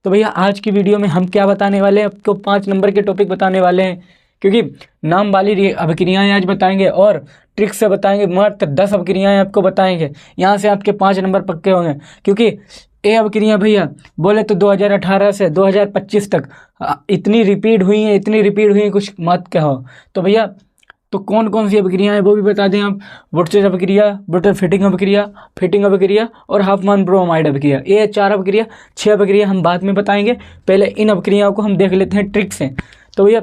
तो भैया आज की वीडियो में हम क्या बताने वाले हैं, आपको 5 नंबर के टॉपिक बताने वाले हैं, क्योंकि नाम वाली अभिक्रियाएं आज बताएंगे और ट्रिक से बताएंगे। मात्र 10 अभिक्रियाएं आपको बताएंगे, यहाँ से आपके 5 नंबर पक्के होंगे। क्योंकि ये अभिक्रिया भैया बोले तो 2018 से 2025 तक इतनी रिपीट हुई हैं कुछ मत कहो। तो भैया तो कौन कौन सी अभिक्रिया है वो भी बता दें आप। वुडचेज अभिक्रिया, ब्रुटल फिटिंग अभिक्रिया और हाफमान ब्रोमाइड अभिक्रिया, ये 4 अभिक्रिया 6 अभिक्रिया हम बाद में बताएंगे। पहले इन अभिक्रियाओं को हम देख लेते हैं ट्रिक से। तो भैया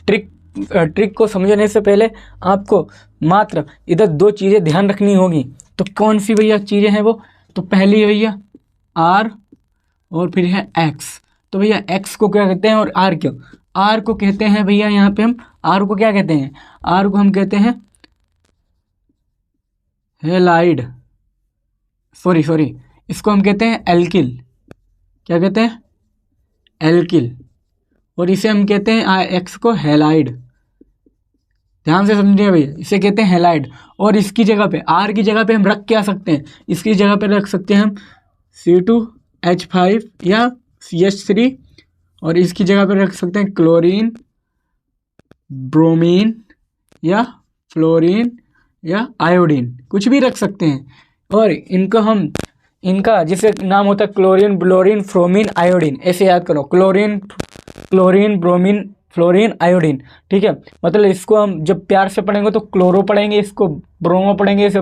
ट्रिक को समझने से पहले आपको मात्र इधर 2 चीज़ें ध्यान रखनी होगी। तो कौन सी भैया चीज़ें हैं वो? तो पहली है भैया आर और फिर है एक्स। तो भैया एक्स को क्या कहते हैं और आर क्यों? आर को कहते हैं भैया, यहाँ पे हम आर को क्या कहते हैं? आर को हम कहते हैं हेलाइड, सॉरी इसको हम कहते हैं एल्किल। क्या कहते हैं? एल्किल। और इसे हम कहते हैं एक्स को हेलाइड। ध्यान से समझिए भैया, इसे कहते हैं हेलाइड। और इसकी जगह पे आर की जगह पे हम रख क्या सकते हैं? इसकी जगह पे रख सकते हैं हम C2H5 या CH3, और इसकी जगह पे रख सकते हैं क्लोरीन, ब्रोमीन या फ्लोरीन या आयोडीन, कुछ भी रख सकते हैं। और इनका जिसे नाम होता है क्लोरीन, ब्लोरीन, फ्रोमीन, आयोडीन, ऐसे याद करो। Chlorine, bromine, fluorine, iodine. ठीक है, मतलब इसको हम जब प्यार से पढ़ेंगे तो क्लोरो पढ़ेंगे, इसको ब्रोमो पढ़ेंगे, इसे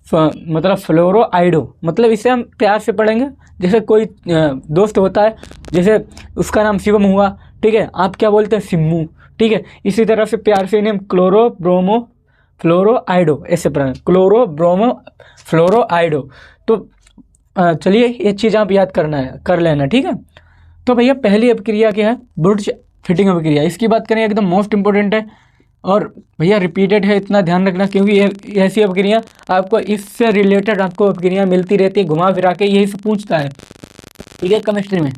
मतलब फ्लोरो आइडो, मतलब इसे हम प्यार से पढ़ेंगे। जैसे कोई दोस्त होता है, जैसे उसका नाम शिवम हुआ, ठीक है, आप क्या बोलते हैं? सिम्मू। ठीक है, इसी तरह से प्यार से इन्हें क्लोरो ब्रोमो फ्लोरो आइडो ऐसे पढ़ेंगे, क्लोरो ब्रोमो फ्लोरो आइडो। तो चलिए ये चीज़ आप याद कर लेना, ठीक है। तो भैया पहली अभिक्रिया क्या है? ब्रुटच फिटिंग अभिक्रिया। इसकी बात करें, एकदम मोस्ट इंपॉर्टेंट है और भैया रिपीटेड है, इतना ध्यान रखना, क्योंकि ये ऐसी अभिक्रिया आपको इससे रिलेटेड आपको अभिक्रिया मिलती रहती है, घुमा फिरा के यही से पूछता है, ठीक है, केमिस्ट्री में।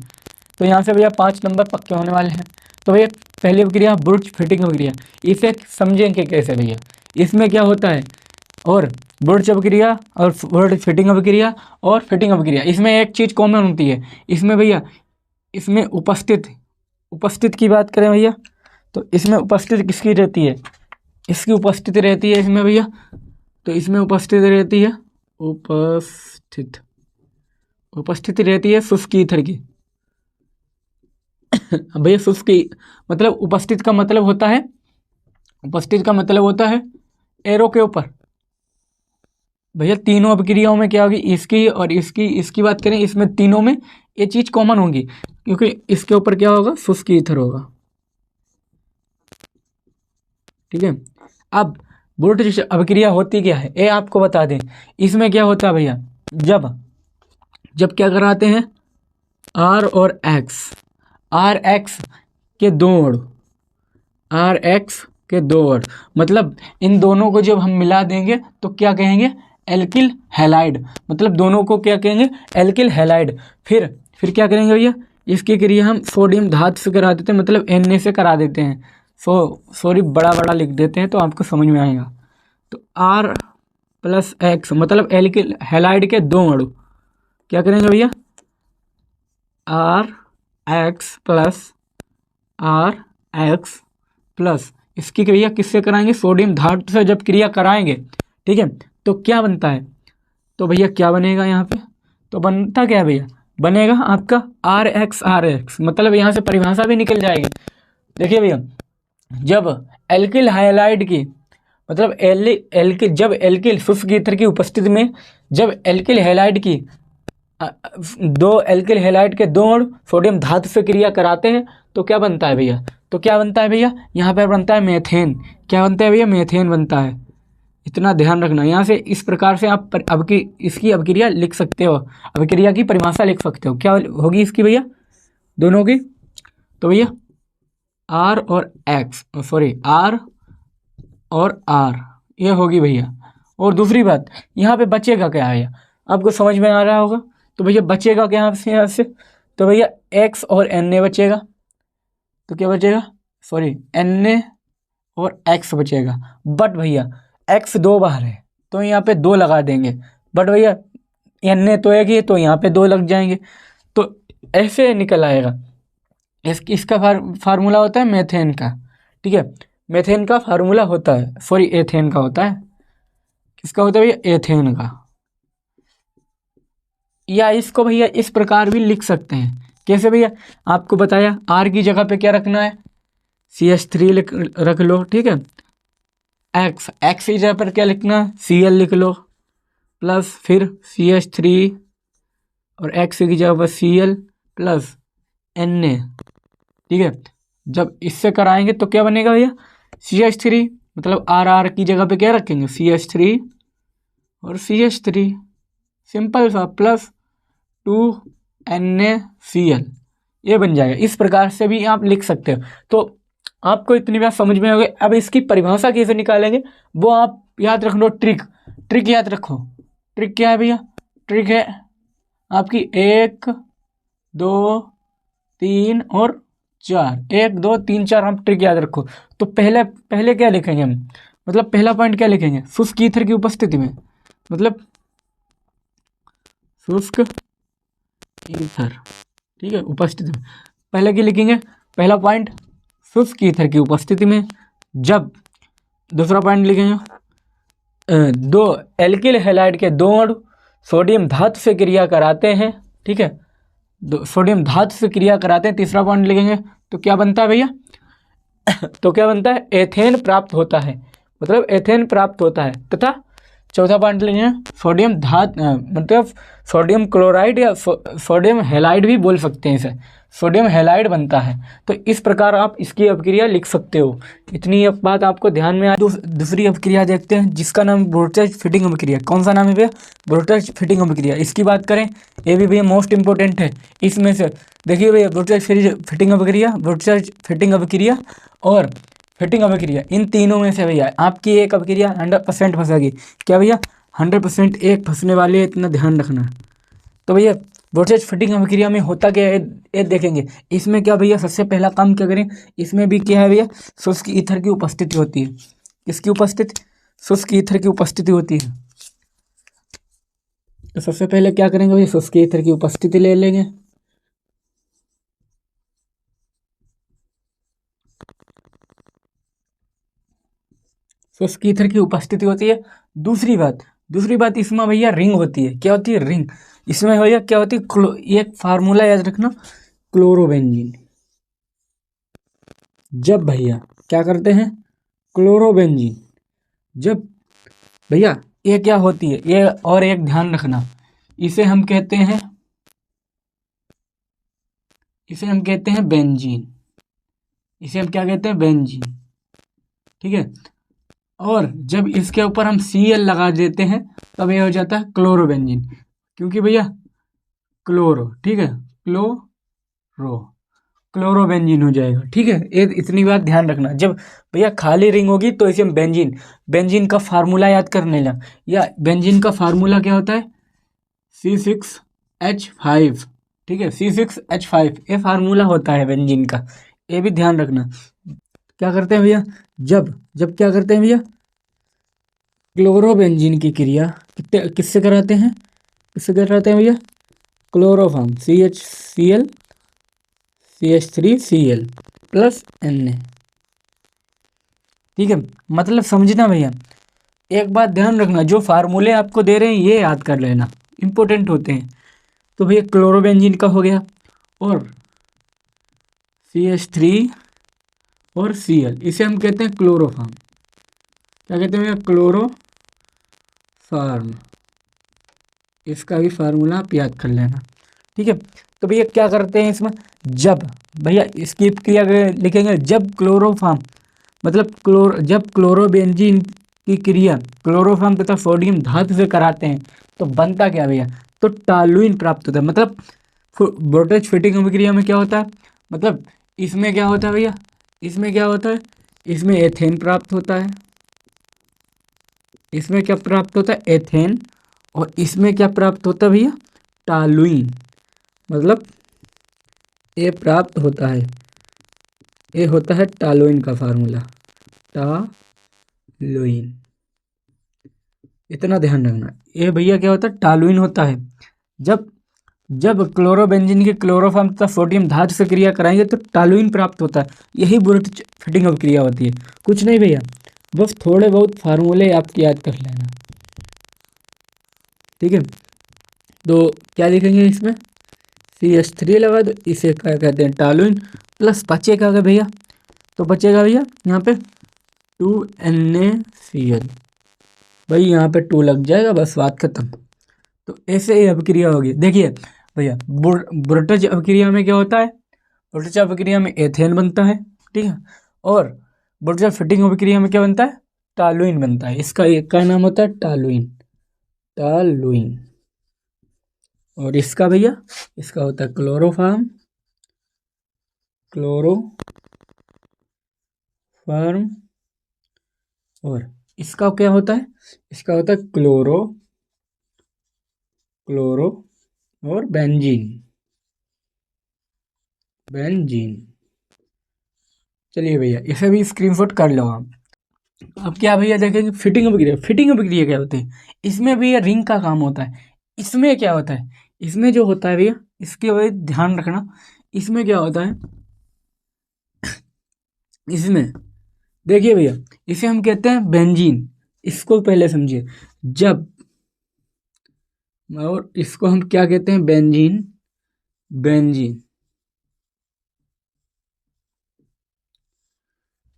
तो यहाँ से भैया 5 नंबर पक्के होने वाले हैं। तो भैया पहली अभिक्रिया ब्रुटच फिटिंग अभिक्रिया, इसे समझेंगे कैसे भैया? इसमें क्या होता है? और ब्रुटच अभिक्रिया और ब्रुटच फिटिंग अभिक्रिया और फिटिंग अभिक्रिया, इसमें एक चीज़ कॉमन होती है। इसमें भैया इसमें उपस्थित की बात करें भैया, तो इसमें उपस्थित किसकी रहती है? इसकी उपस्थिति रहती है इसमें भैया। तो इसमें उपस्थिति रहती है उपस्थिति रहती है शुष्क ईथर की। भैया शुष्क मतलब उपस्थित का मतलब होता है एरो के ऊपर। भैया तीनों अभिक्रियाओं में क्या होगी? इसकी और इसकी बात करें, इसमें तीनों में ये चीज़ कॉमन होगी, क्योंकि इसके ऊपर क्या होगा? शुष्क ईथर होगा, ठीक है। अब ब्रुटच अभिक्रिया होती क्या है ये आपको बता दें। इसमें क्या होता है भैया? जब क्या कराते हैं? आर और एक्स के दो अणु, मतलब इन दोनों को जब हम मिला देंगे तो क्या कहेंगे? Alkyl halide. मतलब दोनों को क्या कहेंगे? Alkyl halide. फिर क्या करेंगे भैया? इसकी क्रिया हम सोडियम धातु से करा देते हैं, मतलब Na से करा देते हैं। सॉरी बड़ा लिख देते हैं तो आपको समझ में आएगा। तो R+X मतलब एल्किल हैलाइड के 2 अणु क्या करेंगे भैया? RX+, इसकी क्रिया किससे कराएंगे? सोडियम धातु से जब क्रिया कराएंगे, ठीक है, तो क्या बनता है? तो भैया क्या बनेगा यहाँ पे? तो बनता क्या है भैया? बनेगा आपका RX, मतलब यहाँ से परिभाषा भी निकल जाएगी। देखिए भैया, जब एल्किल हैलाइड की मतलब जब एल्किल शुष्क ईथर की उपस्थिति में जब एल्किल हैलाइड की 2 एल्किल हैलाइड के 2 अणु सोडियम धातु से क्रिया कराते हैं तो क्या बनता है भैया? यहाँ पर बनता है मेथेन। क्या बनता है भैया? मेथेन बनता है। इतना ध्यान रखना। यहाँ से इस प्रकार से आप इसकी अभिक्रिया लिख सकते हो, अभिक्रिया की परिभाषा लिख सकते हो। क्या होगी इसकी भैया दोनों की? तो भैया R और R ये होगी भैया। और दूसरी बात, यहाँ पे बचेगा क्या भैया? आपको समझ में आ रहा होगा। तो भैया बचेगा क्या यहाँ से? तो भैया X और Na बचेगा। तो क्या बचेगा? Na और X बचेगा। बट भैया X 2 बार है तो यहाँ पे 2 लगा देंगे, बट भैया Na तो एक ही है तो यहाँ पे 2 लग जाएंगे। तो ऐसे निकल आएगा। इसका फार्मूला होता है मेथेन का, ठीक है, मेथेन का फार्मूला होता है, सॉरी एथेन का होता है, किसका होता है भैया, एथेन का। या इसको भैया इस प्रकार भी लिख सकते हैं, कैसे भैया, आपको बताया आर की जगह पे क्या रखना है, CH3 रख लो, ठीक है, एक्स की जगह पर क्या लिखना है, Cl लिख लो, प्लस फिर CH3 और एक्स की जगह पर Cl प्लस Na, ठीक है। जब इससे कराएंगे तो क्या बनेगा भैया, CH3, मतलब आर की जगह पे क्या रखेंगे, CH3 और CH3, सिंपल सा, प्लस 2NaCl, ये बन जाएगा। इस प्रकार से भी आप लिख सकते हो। तो आपको इतनी बात समझ में हो गई। अब इसकी परिभाषा कैसे निकालेंगे वो आप याद रख लो, ट्रिक याद रखो। ट्रिक क्या है भैया, ट्रिक है आपकी 1 2 3 और 4, 1 2 3 4, हम ट्रिक याद रखो। तो पहले क्या लिखेंगे हम, मतलब पहला पॉइंट क्या लिखेंगे, शुष्क ईथर की उपस्थिति में, मतलब शुष्क ईथर, ठीक है, उपस्थिति में। पहले क्या लिखेंगे, पहला पॉइंट शुष्क ईथर की उपस्थिति में, जब दूसरा पॉइंट लिखेंगे दो एल्किल हैलाइड के दो अणु सोडियम धातु से क्रिया कराते हैं, ठीक है, सोडियम धातु से क्रिया कराते हैं। तीसरा पॉइंट लिखेंगे तो क्या बनता है भैया तो क्या बनता है, एथेन प्राप्त होता है, मतलब एथेन प्राप्त होता है। तथा चौथा पॉइंट लेंगे सोडियम मतलब सोडियम क्लोराइड या सोडियम हैलाइड भी बोल सकते हैं इसे, सोडियम हैलाइड बनता है। तो इस प्रकार आप इसकी अपक्रिया लिख सकते हो। इतनी बात आपको ध्यान में आ। दूसरी अपक्रिया देखते हैं जिसका नाम ब्रोटेज फिटिंग अपक्रिया। कौन सा नाम है भैया, ब्रोटेज फिटिंग अपक्रिया। इसकी बात करें, ये भी भैया मोस्ट इंपॉर्टेंट है। इसमें से देखिए भैया, ब्रोटेज फिटिंग अपक्रिया, ब्रोटेज फिटिंग अपक्रिया और फिटिंग अपक्रिया, इन तीनों में से भैया आपकी एक अपक्रिया 100% फंसेगी। क्या भैया, 100% एक फंसने वाली है, इतना ध्यान रखना। तो भैया ब्रोटेज फिटिंग अपक्रिया में होता क्या है, ये देखेंगे। इसमें क्या भैया, सबसे पहला काम क्या करें, इसमें भी क्या है भैया, शुष्क ईथर की उपस्थिति होती है। किसकी उपस्थिति, शुष्क ईथर की उपस्थिति होती है। तो सबसे पहले क्या करेंगे भैया, शुष्क ईथर की उपस्थिति ले लेंगे। शुष्क ईथर की उपस्थिति होती है। दूसरी बात इसमें भैया रिंग होती है। क्या होती है, रिंग। इसमें भैया क्या होती है, एक फार्मूला याद रखना, क्लोरोबेंजीन। जब भैया क्या करते हैं, क्लोरोबेंजीन, जब भैया ये क्या होती है, ये और एक ध्यान रखना, इसे हम कहते हैं बेंजीन। इसे हम क्या कहते हैं, बेंजीन, ठीक है। और जब इसके ऊपर हम Cl लगा देते हैं तब ये हो जाता है क्लोरोबेंजीन। क्योंकि भैया क्लोरो, ठीक है, क्लोरोबेंजीन हो जाएगा, ठीक है। ये इतनी बात ध्यान रखना। जब भैया खाली रिंग होगी तो इसे हम बेंजीन का फार्मूला याद कर लेना। या बेंजीन का फार्मूला क्या होता है, C6H5, ठीक है, C6H5, ये फार्मूला होता है बेंजीन का, ये भी ध्यान रखना। क्या करते हैं भैया, जब क्या करते हैं भैया, क्लोरोबेंजीन की क्रिया किससे कराते हैं, भैया, chloroform CHCl CH3Cl plus Na, ठीक है। मतलब समझना भैया, एक बात ध्यान रखना, जो फार्मूले आपको दे रहे हैं ये याद कर लेना, इंपॉर्टेंट होते हैं। तो भैया क्लोरोबेंजीन का हो गया, और CH3 और Cl, इसे हम कहते हैं क्लोरोफॉर्म। क्या कहते हैं भैया, क्लोरोफॉर्म। इसका भी फार्मूला आप याद कर लेना, ठीक है। तो भैया क्या करते हैं इसमें, जब भैया इसकी क्रिया लिखेंगे, जब क्लोरोफॉर्म मतलब जब क्लोरोबेंजीन की क्रिया क्लोरोफॉर्म तथा सोडियम धातु से कराते हैं तो बनता क्या भैया, तो टॉलुइन प्राप्त होता है। मतलब ब्रोटेज फिटिंग अभिक्रिया में क्या होता है, मतलब इसमें क्या होता है भैया, इसमें एथेन प्राप्त होता है। इसमें क्या प्राप्त होता है, एथेन। और इसमें क्या प्राप्त होता है भैया, टॉलुइन। मतलब ये प्राप्त होता है, ये होता है टॉलुइन का फार्मूला, टॉलुइन। इतना ध्यान रखना, ये भैया क्या होता है, टॉलुइन होता है। जब जब क्लोरोबेंजीन के क्लोरोफॉर्म तथा सोडियम धातु से क्रिया कराएंगे तो टॉलुइन प्राप्त होता है। यही बुरट फिटिंग अभिक्रिया होती है। कुछ नहीं भैया, बस थोड़े बहुत फार्मूले आप याद कर लेना, ठीक है। तो क्या लिखेंगे इसमें, CH3 लगा दो, इसे क्या कहते हैं टॉलुइन, प्लस बचेगा क्या भैया, तो बचेगा भैया यहाँ पे 2NaCl, भाई यहाँ पे 2 लग जाएगा, बस बात खत्म। तो ऐसे ही अभिक्रिया होगी। देखिए भैया ब्रोटज अभिक्रिया में क्या होता है, ब्रोटज अभिक्रिया में एथेन बनता है, ठीक है, और ब्रोटज फिटिंग अभिक्रिया में क्या बनता है, टॉलुइन बनता है। इसका एक का नाम होता है टॉलुइन, टॉलुइन। और इसका भैया, इसका होता है क्लोरोफॉर्म, क्लोरोफॉर्म। और इसका क्या होता है, इसका होता है क्लोरो और बेंजीन। चलिए भैया इसे भी स्क्रीनशॉट कर लो आप। अब क्या भैया देखेंगे फिटिंग अभिक्रिया। फिटिंग अभिक्रिया क्या होती है, इसमें भैया रिंग का काम होता है। इसमें क्या होता है, इसमें जो होता है भैया, इसके वजह ध्यान रखना, इसमें क्या होता है, इसमें देखिए भैया, इसे हम कहते हैं बेंजीन, इसको पहले समझिए। जब, और इसको हम क्या कहते हैं, बेंजीन,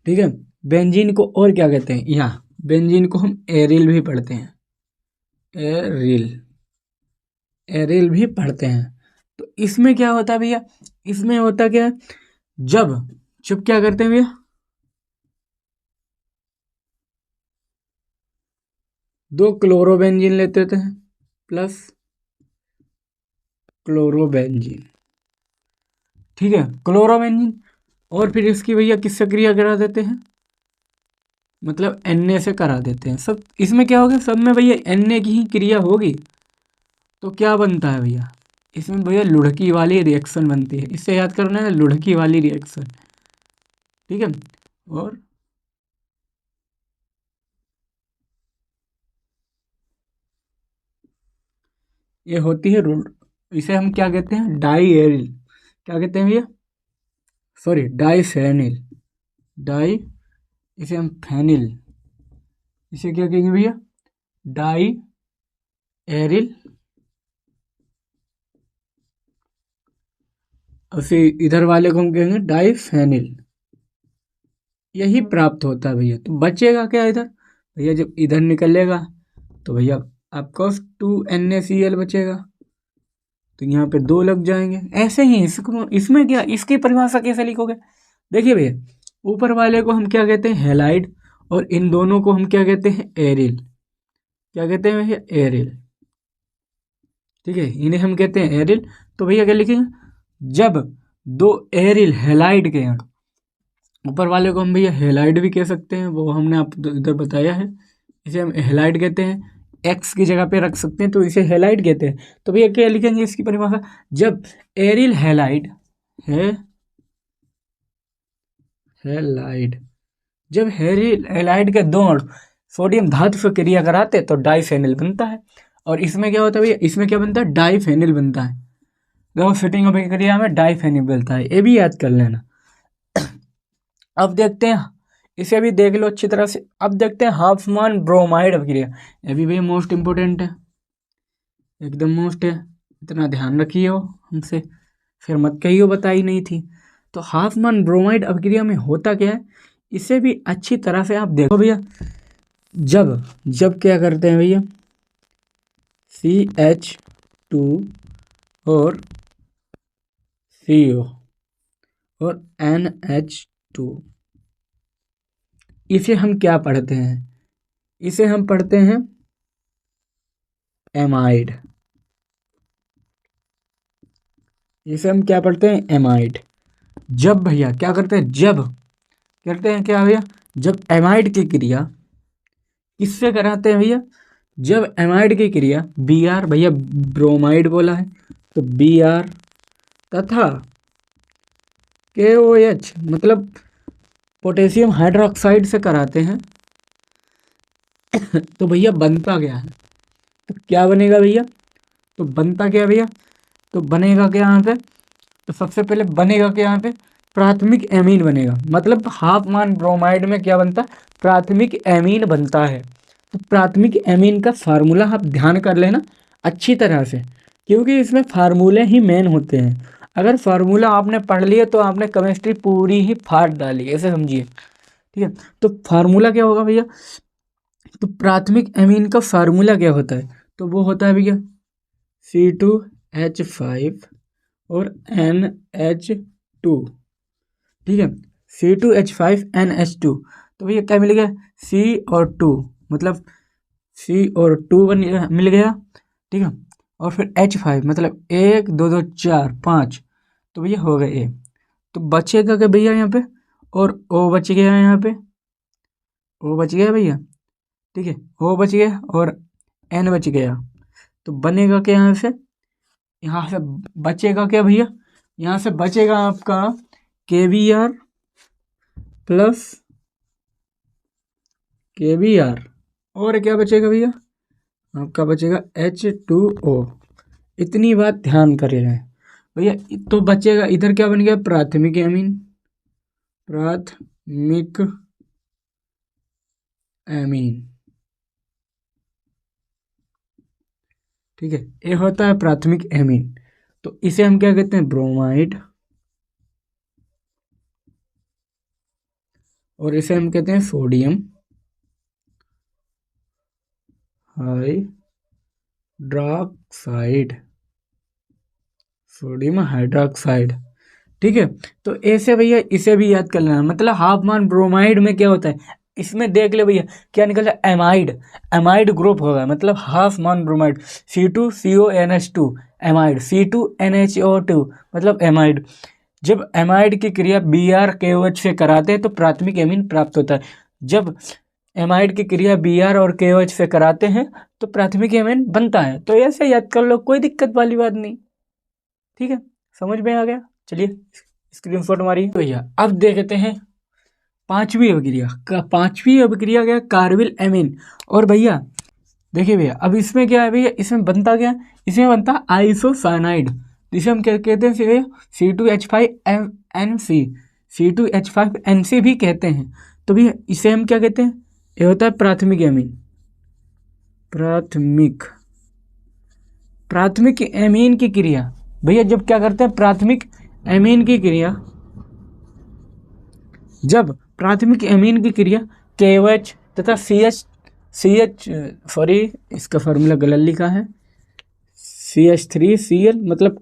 ठीक है। बेंजीन को और क्या कहते हैं, यहाँ बेंजीन को हम एरिल भी पढ़ते हैं, एरिल भी पढ़ते हैं। तो इसमें क्या होता है भैया, इसमें होता क्या है, जब क्या करते हैं भैया, 2 क्लोरोबेंजीन लेते थे प्लस क्लोरोबेंजीन, ठीक है, क्लोरोबेंजीन, और फिर इसकी भैया किससे क्रिया करा देते हैं, मतलब Na से करा देते हैं। सब इसमें क्या होगा, सब में भैया Na की ही क्रिया होगी। तो क्या बनता है भैया, इसमें भैया लुढ़की वाली रिएक्शन बनती है। इससे याद करना है, लुढ़की वाली रिएक्शन, ठीक है। और ये होती है इसे हम क्या कहते हैं, डाई एरिल, क्या कहते हैं भैया, सॉरी डाईफेनिल, इसे हम फेनिल, इसे क्या कहेंगे भैया, डाई एरिल। उसे इधर वाले को हम कहेंगे डाईफेनिल। यही प्राप्त होता है भैया। तो बचेगा क्या इधर भैया, जब इधर निकलेगा तो भैया आपका 2NaCl बचेगा, तो यहाँ पे 2 लग जाएंगे। ऐसे ही इसमें क्या, इसकी परिभाषा कैसे लिखोगे, देखिए भैया ऊपर वाले को हम क्या कहते हैं, हेलाइड, और इन दोनों को हम क्या कहते हैं, एरिल। क्या कहते हैं भैया, एरिल, ठीक है, इन्हें हम कहते हैं एरिल। तो भैया क्या लिखेंगे, जब 2 एरिल हेलाइड के अणु, ऊपर वाले को हम भैया हेलाइड भी कह सकते हैं, वो हमने आप इधर बताया है, इसे हम हेलाइड कहते हैं। एक्स की जगह पे रख सकते हैं तो इसे हेलाइड कहते हैं। तो भैया क्या लिखेंगे इसकी परिभाषा, जब एरिल हेलाइड जब एरिल हेलाइड के 2 अणु सोडियम धातु से क्रिया कराते तो डाईफेनिल बनता है। और इसमें क्या होता है भैया, इसमें क्या बनता है, डाईफेनिल बनता है। देखो फिटिंग अभिक्रिया में डाईफेनिल बनता है, ये भी याद कर लेना। अब देखते हैं, इसे भी देख लो अच्छी तरह से। अब देखते हैं हाफमान ब्रोमाइड अभिक्रिया, ये भी भाई मोस्ट इंपोर्टेंट है, एकदम मोस्ट है, इतना ध्यान रखिए हो हमसे, फिर मत कहियो बताई नहीं थी। तो हाफमान ब्रोमाइड अभिक्रिया में होता क्या है, इसे भी अच्छी तरह से आप देखो भैया। जब क्या करते हैं भैया, CH2 और CO और NH2, इसे हम क्या पढ़ते हैं, इसे हम पढ़ते हैं एमाइड। इसे हम क्या पढ़ते हैं, एमाइड। जब भैया क्या करते हैं, जब करते हैं क्या भैया, जब एमाइड की क्रिया किससे कराते हैं भैया, जब एमाइड की क्रिया Br, भैया ब्रोमाइड बोला है तो Br तथा KOH मतलब पोटेशियम हाइड्रोक्साइड से कराते हैं तो भैया बनता क्या है, तो क्या बनेगा भैया, तो बनता क्या भैया, तो बनेगा क्या यहाँ पे, तो सबसे पहले बनेगा क्या यहाँ पे, प्राथमिक एमीन बनेगा। मतलब हाफ मान ब्रोमाइड में क्या बनता है, प्राथमिक एमीन बनता है। तो प्राथमिक एमीन का फार्मूला आप ध्यान कर लेना अच्छी तरह से, क्योंकि इसमें फार्मूले ही मेन होते हैं। अगर फार्मूला आपने पढ़ लिया तो आपने केमिस्ट्री पूरी ही फाड़ डाली, ऐसे समझिए। ठीक है, तो फार्मूला क्या होगा भैया, तो प्राथमिक एमीन का फार्मूला क्या होता है, तो वो होता है भैया C2H5 और NH2। ठीक है, C2H5NH2। तो भैया क्या मिल गया, C और 2, मतलब C और 2 मिल गया। ठीक है, और फिर H5 मतलब 1 2 2 4 5, तो भैया हो गए ए। तो बचेगा क्या भैया यहाँ पे, और O बच गया यहाँ पे, O बच गया भैया। ठीक है, O बच गया और N बच गया। तो बनेगा क्या यहाँ से बचेगा क्या भैया, यहाँ से बचेगा आपका KBr प्लस KBr, और क्या बचेगा भैया, आपका बचेगा H2O। इतनी बात ध्यान करिएगा भैया। तो बचेगा इधर क्या बन गया, प्राथमिक एमीन, प्राथमिक एमीन। ठीक है, ये होता है प्राथमिक एमीन। तो इसे हम क्या कहते हैं, ब्रोमाइड, और इसे हम कहते हैं सोडियम हाइड्रॉक्साइड, सोडियम हाइड्रॉक्साइड। ठीक है, तो ऐसे भैया इसे भी याद कर लेना। मतलब हाफ मान ब्रोमाइड में क्या होता है, इसमें देख ले भैया क्या निकला, एमाइड, एमाइड ग्रुप होगा। मतलब हाफ मान ब्रोमाइड C2CONH2 एमाइड, C2NHO2 मतलब एमाइड। जब एमाइड की क्रिया BrKOH से कराते हैं तो प्राथमिक एमीन प्राप्त होता है। जब एमाइड की क्रिया Br और KOH से कराते हैं तो प्राथमिक एमीन बनता है। तो ऐसे याद कर लो, कोई दिक्कत वाली बात नहीं। ठीक है, समझ में आ गया। चलिए स्क्रीनशॉट मारिए भैया। अब देखते हैं पांचवी अभिक्रिया का, पांचवी अभिक्रिया क्या, कार्बिल एमीन। और भैया देखिए भैया, अब इसमें क्या है भैया, इसमें बनता क्या, इसमें बनता आइसोसाइनाइड, जिसे हम क्या कहते हैं भैया, C2H5NC, C2H5NC भी कहते हैं। तो भैया इसे हम क्या कहते हैं, ये होता है प्राथमिक एमीन, प्राथमिक एमीन की क्रिया। भैया जब क्या करते हैं, प्राथमिक एमीन की क्रिया, जब प्राथमिक एमीन की क्रिया KOH तथा CH सॉरी इसका फार्मूला गलत लिखा है, CH3Cl मतलब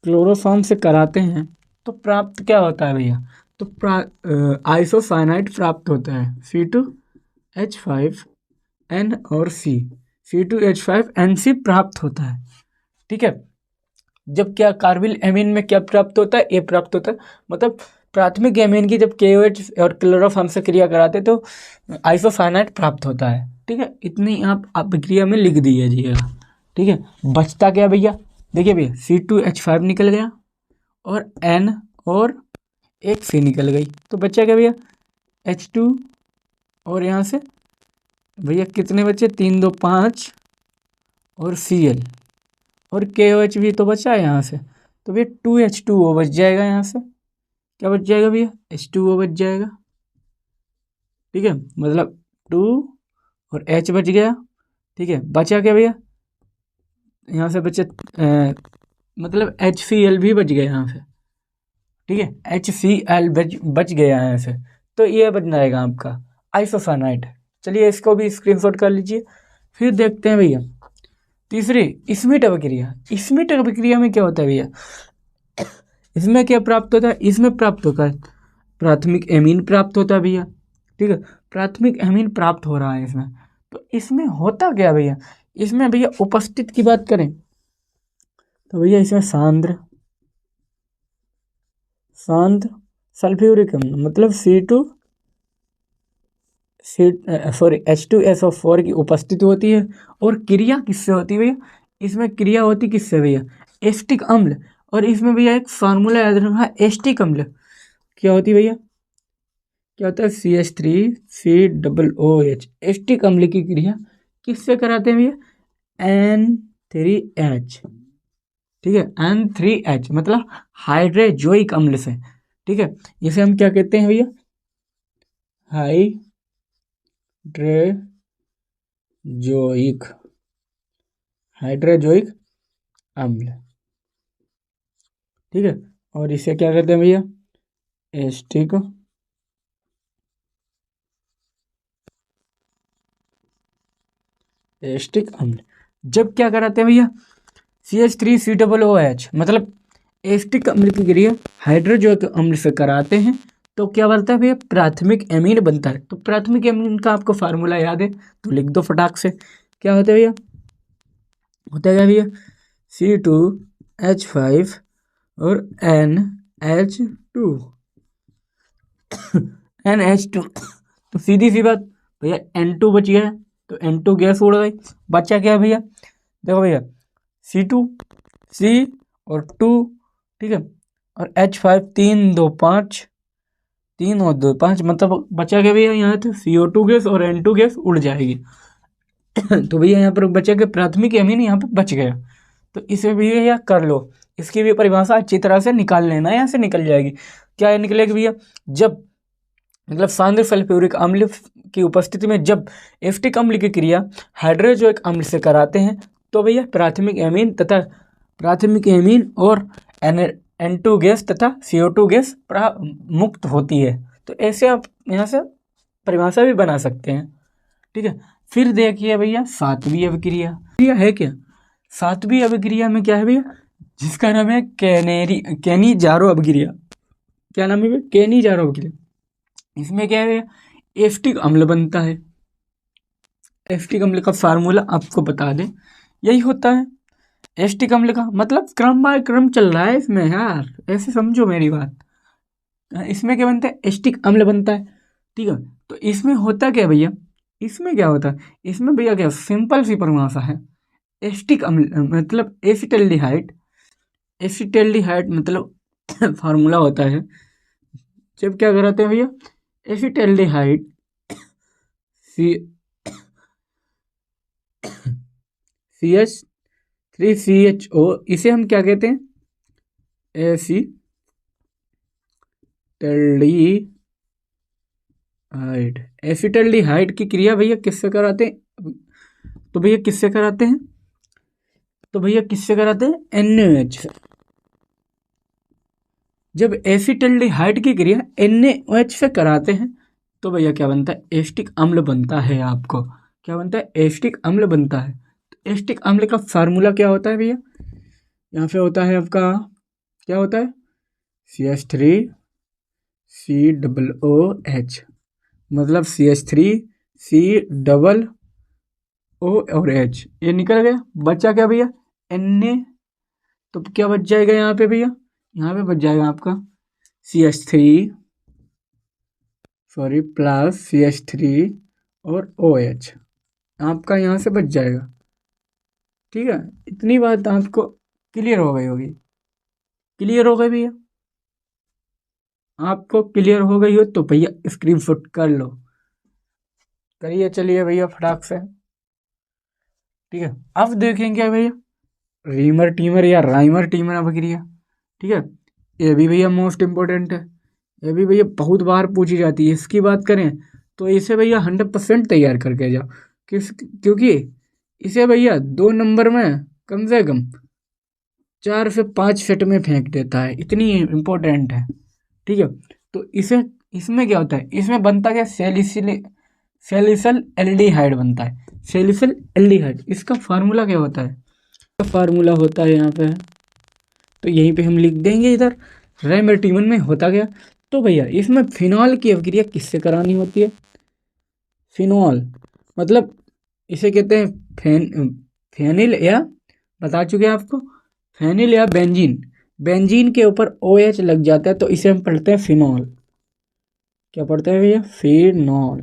क्लोरोफॉर्म से कराते हैं तो प्राप्त क्या होता है भैया, तो आइसोसाइनाइड प्राप्त होता है, C2H5N और C2H5NC प्राप्त होता है। ठीक है, जब क्या कार्बिल एमीन में क्या प्राप्त होता है, ए प्राप्त होता है। मतलब प्राथमिक एमीन की जब KOH और क्लोरोफॉर्म से क्रिया कराते तो आइसोसाइनाइड प्राप्त होता है। ठीक है, इतनी आप अभिक्रिया में लिख दीजिएगा। ठीक है, बचता क्या भैया, देखिए भैया C2H5 निकल गया और N और एक C निकल गई, तो बचा क्या भैया H2, और यहाँ से भैया कितने बचे, 3 2 5 और Cl, और KOH भी तो बचा है यहाँ से, तो भैया 2H2O बच जाएगा। यहाँ से क्या बच जाएगा भैया, H2O बच जाएगा। ठीक है, मतलब 2 और H बच गया। ठीक है, बचा क्या भैया, यहाँ से बचे मतलब HCl भी बच गया यहाँ से। ठीक है, HCl बच गया यहाँ से, तो ये बन जाएगा आपका आइसोसाइनाइड। चलिए इसको भी स्क्रीनशॉट कर लीजिए। फिर देखते हैं भैया तीसरी स्मिट अभिक्रिया। स्मिट अभिक्रिया में क्या होता है भैया, इसमें क्या प्राप्त होता है, इसमें प्राप्त होता है प्राथमिक एमीन प्राप्त होता है भैया। ठीक है, प्राथमिक एमीन प्राप्त हो रहा है इसमें। तो इसमें होता क्या भैया, इसमें भैया उपस्थित की बात करें तो भैया इसमें सांद्र सल्फ्यूरिक अम्ल मतलब H2SO4 की उपस्थिति होती है। और क्रिया किससे होती है भैया, इसमें क्रिया होती किससे भैया, एस्टिक अम्ल। और इसमें भैया एक फार्मूला याद रखना, एस्टिक अम्ल क्या होती है भैया, क्या होता है CH3COOH। एस्टिक अम्ल की क्रिया किससे कराते हैं भैया N3H। ठीक है N3H मतलब हाइड्रोजोइक अम्ल से। ठीक है इसे हम क्या कहते हैं भैया हाइड्रोजोइक अम्ल। ठीक है और इसे क्या कहते हैं भैया एस्टिक अम्ल। जब क्या कराते हैं भैया CH3COOH मतलब एस्टिक अम्ल की क्रिया हाइड्रोजोइक अम्ल से कराते हैं तो क्या बनता है भैया प्राथमिक एमीन बनता है। तो प्राथमिक एमीन का आपको फार्मूला याद है तो लिख दो फटाक से। क्या होता है भैया होता है क्या भैया C2H5 और NH2 NH2 तो सीधी सी बात भैया N2 बच गया तो N2 गैस उड़ गई। बचा क्या भैया देखो भैया C2C और 2 ठीक है और H5 3 2 5 3 और 2 5 मतलब बचा क्या भैया यहाँ तो CO2 गैस और N2 गैस उड़ जाएगी। तो भैया यहाँ पर बचा के प्राथमिक एमीन यहाँ पर बच गया। तो इसे भी भैया कर लो इसकी भी परिभाषा अच्छी तरह से निकाल लेना यहाँ से निकल जाएगी। क्या निकलेगी भैया जब मतलब सांद्र सल्फ्यूरिक अम्ल की उपस्थिति में जब एस्टिक अम्ल की क्रिया हाइड्रोजोइक अम्ल से कराते हैं तो भैया प्राथमिक एमीन और N2 गैस तथा CO2 गैस मुक्त होती है। तो ऐसे आप यहाँ से परिभाषा भी बना सकते हैं। ठीक है फिर देखिए भैया सातवीं अभिक्रिया है क्या सातवीं अभिक्रिया में क्या है भैया जिसका नाम है केनी-जारो अभिक्रिया। क्या नाम है भैया केनी-जारो अभिक्रिया। इसमें क्या है एस्टिक अम्ल बनता है। एस्टिक अम्ल का फार्मूला आपको बता दें यही होता है एस्टिक अम्ल का मतलब क्रम बाय क्रम चल रहा है इसमें यार ऐसे समझो मेरी बात। इसमें क्या बनता है एस्टिक अम्ल बनता है। ठीक है तो इसमें होता क्या भैया इसमें क्या होता है इसमें भैया क्या सिंपल सी परिभाषा है एस्टिक अम्ल मतलब एसिटल्डिहाइड मतलब फार्मूला होता है जब क्या कराते हैं भैया एसिटल्डिहाइड CH3CHO इसे हम क्या कहते हैं एसिटल्डिहाइड की क्रिया भैया किससे कराते हैं तो भैया किससे कराते हैं NaOH से। जब एसिटल्डिहाइड की क्रिया NaOH से कराते हैं तो भैया क्या बनता है एस्टिक अम्ल बनता है। आपको क्या बनता है एस्टिक अम्ल बनता है। तो एस्टिक अम्ल का फार्मूला क्या होता है भैया यहाँ पे होता है आपका क्या होता है CH3COOH मतलब CH3COO और H ये निकल गया। बचा क्या भैया Na तो क्या बच जाएगा यहाँ पे भैया यहाँ पे बच जाएगा आपका CH3 प्लस CH3 और OH आपका यहाँ से बच जाएगा। ठीक है इतनी बात आपको क्लियर हो गई होगी। क्लियर हो गई भैया आपको क्लियर हो गई हो तो भैया स्क्रीनशॉट कर लो करिए चलिए भैया फटाक से। ठीक है अब देखेंगे भैया रीमर टीमर या राइमर टीमर अभिक्रिया। ठीक है ये भी भैया मोस्ट इम्पोर्टेंट है ये भी भैया बहुत बार पूछी जाती है। इसकी बात करें तो इसे भैया 100% तैयार करके जाओ क्योंकि इसे भैया 2 नंबर में कम से कम 4 से 5 सेट में फेंक देता है इतनी इम्पोर्टेंट है। ठीक है तो इसमें क्या होता है इसमें बनता क्या सेलिसल एल्डिहाइड बनता है सेलिसल एल्डिहाइड। इसका फार्मूला क्या होता है फार्मूला होता है यहाँ पे तो यहीं पे हम लिख देंगे इधर राइमर टीमर में होता गया। तो भैया इसमें फिनॉल की अभिक्रिया किससे करानी होती है फिनॉल मतलब इसे कहते हैं फेनिल या बता चुके हैं आपको फेनिल या बेंजीन के ऊपर OH लग जाता है तो इसे हम पढ़ते हैं फिनॉल। क्या पढ़ते हैं भैया फिनॉल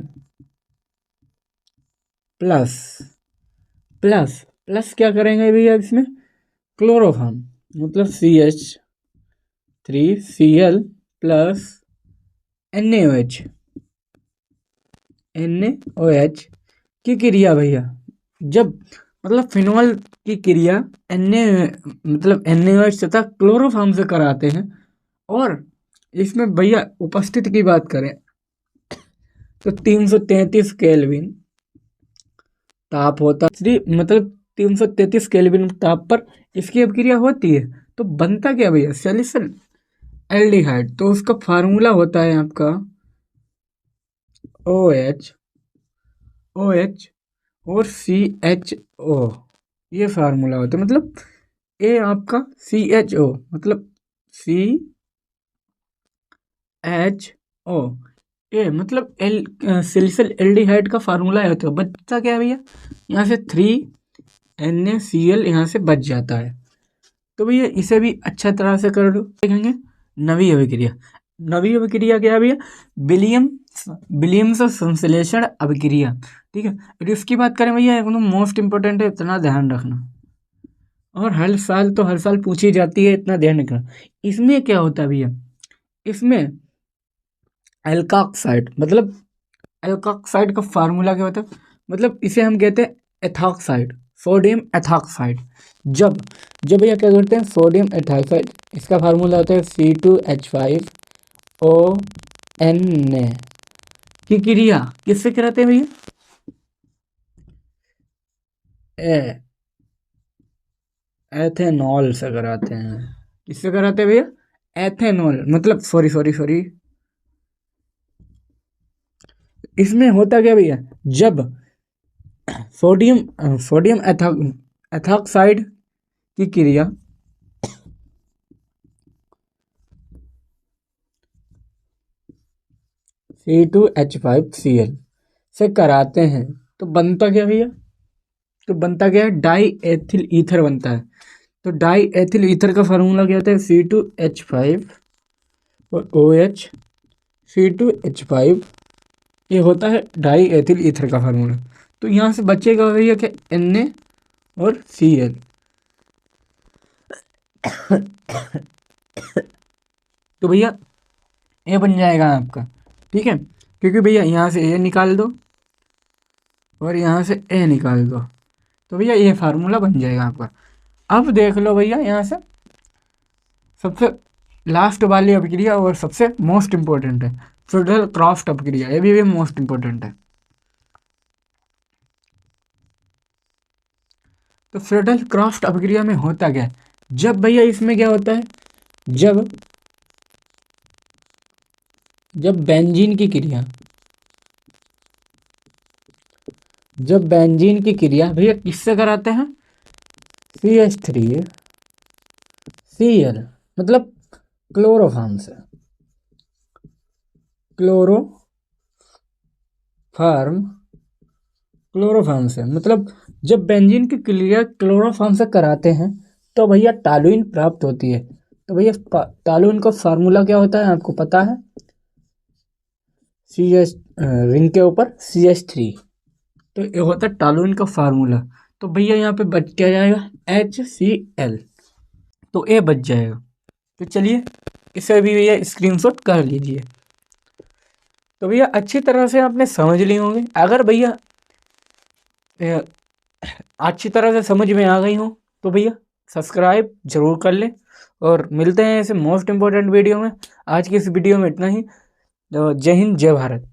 प्लस क्या करेंगे भैया इसमें क्लोरोफॉर्म मतलब CH3Cl प्लस NaOH NaOH की क्रिया भैया, जब मतलब फिनॉल की क्रिया मतलब NaOH तथा क्लोरोफॉर्म से कराते हैं, और इसमें भैया उपस्थिति की बात करें तो 333 केल्विन ताप होता है, मतलब 333 केल्विन ताप पर इसकी अभिक्रिया होती है। तो बनता क्या भैया, सैलिसिल एल्डिहाइड। तो उसका फार्मूला होता है आपका OH और CHO, ये फार्मूला होता है। मतलब ए आपका CHO, मतलब CHO, ए मतलब सिलिसिल एल्डिहाइड का फार्मूला है। तो बचता क्या है भैया, यहाँ से 3NaCl यहाँ से बच जाता है। तो भैया इसे भी अच्छा तरह से कर लो। देखेंगे नवी अभिक्रिया। नवी अभिक्रिया क्या है भैया, विलियम्स संश्लेषण अभिक्रिया। ठीक है, और इसकी बात करें भैया, एकदम मोस्ट इंपॉर्टेंट है, इतना ध्यान रखना, और हर साल पूछी जाती है, इतना ध्यान रखना। इसमें क्या होता है भैया, इसमें एल्कॉक्साइड, मतलब एल्कॉक्साइड का फार्मूला क्या होता है, मतलब इसे हम कहते हैं एथॉक्साइड, सोडियम एथॉक्साइड। जब जब भैया क्या करते हैं, सोडियम एथॉक्साइड, इसका फार्मूला होता है C2H5ONa की क्रिया किससे कराते हैं भैया, एथेनॉल से कराते हैं। किससे कराते हैं भैया, एथेनॉल, मतलब सॉरी, इसमें होता क्या भैया, जब सोडियम एथॉक्साइड की क्रिया C2H5Cl से कराते हैं, तो बनता क्या भैया, तो बनता क्या है, डाई एथिल ईथर बनता है। तो डाई एथिल ईथर का फार्मूला क्या होता है, C2H5 और OH, C2H5, ये होता है डाई एथिल ईथर का फार्मूला। तो यहाँ से बचेगा भैया क्या, Na और Cl। तो भैया ये बन जाएगा आपका, ठीक है, क्योंकि भैया यहाँ से A निकाल दो और यहाँ से A निकाल दो, तो भैया ये फार्मूला बन जाएगा आपका। अब देख लो भैया, यहाँ से सबसे लास्ट वाली अभिक्रिया और सबसे मोस्ट इंपॉर्टेंट है फ्रीडल क्रॉफ्ट अभिक्रिया, ये भी मोस्ट इंपॉर्टेंट है। तो फ्रीडल क्रॉफ्ट अभिक्रिया में होता क्या है, जब भैया इसमें क्या होता है, जब बेंजीन की क्रिया, जब बेंजीन की क्रिया भैया किससे कराते हैं, CH3Cl, मतलब क्लोरोफॉर्म से, क्लोरोफॉर्म से, मतलब जब बेंजीन की क्रिया क्लोरोफॉर्म से कराते हैं तो भैया टॉलुइन प्राप्त होती है। तो भैया टॉलुइन का फार्मूला क्या होता है आपको पता है, CH रिंग के ऊपर CH3, तो ये होता है टॉलुइन का फार्मूला। तो भैया यहाँ पे बच क्या जाएगा, HCl, तो ये बच जाएगा। तो चलिए इसे भी भैया स्क्रीनशॉट कर लीजिए। तो भैया अच्छी तरह से आपने समझ लिए होंगे। अगर भैया अच्छी तरह से समझ में आ गई हो तो भैया सब्सक्राइब जरूर कर लें, और मिलते हैं ऐसे मोस्ट इम्पोर्टेंट वीडियो में। आज की इस वीडियो में इतना ही। जय हिंद, जय भारत।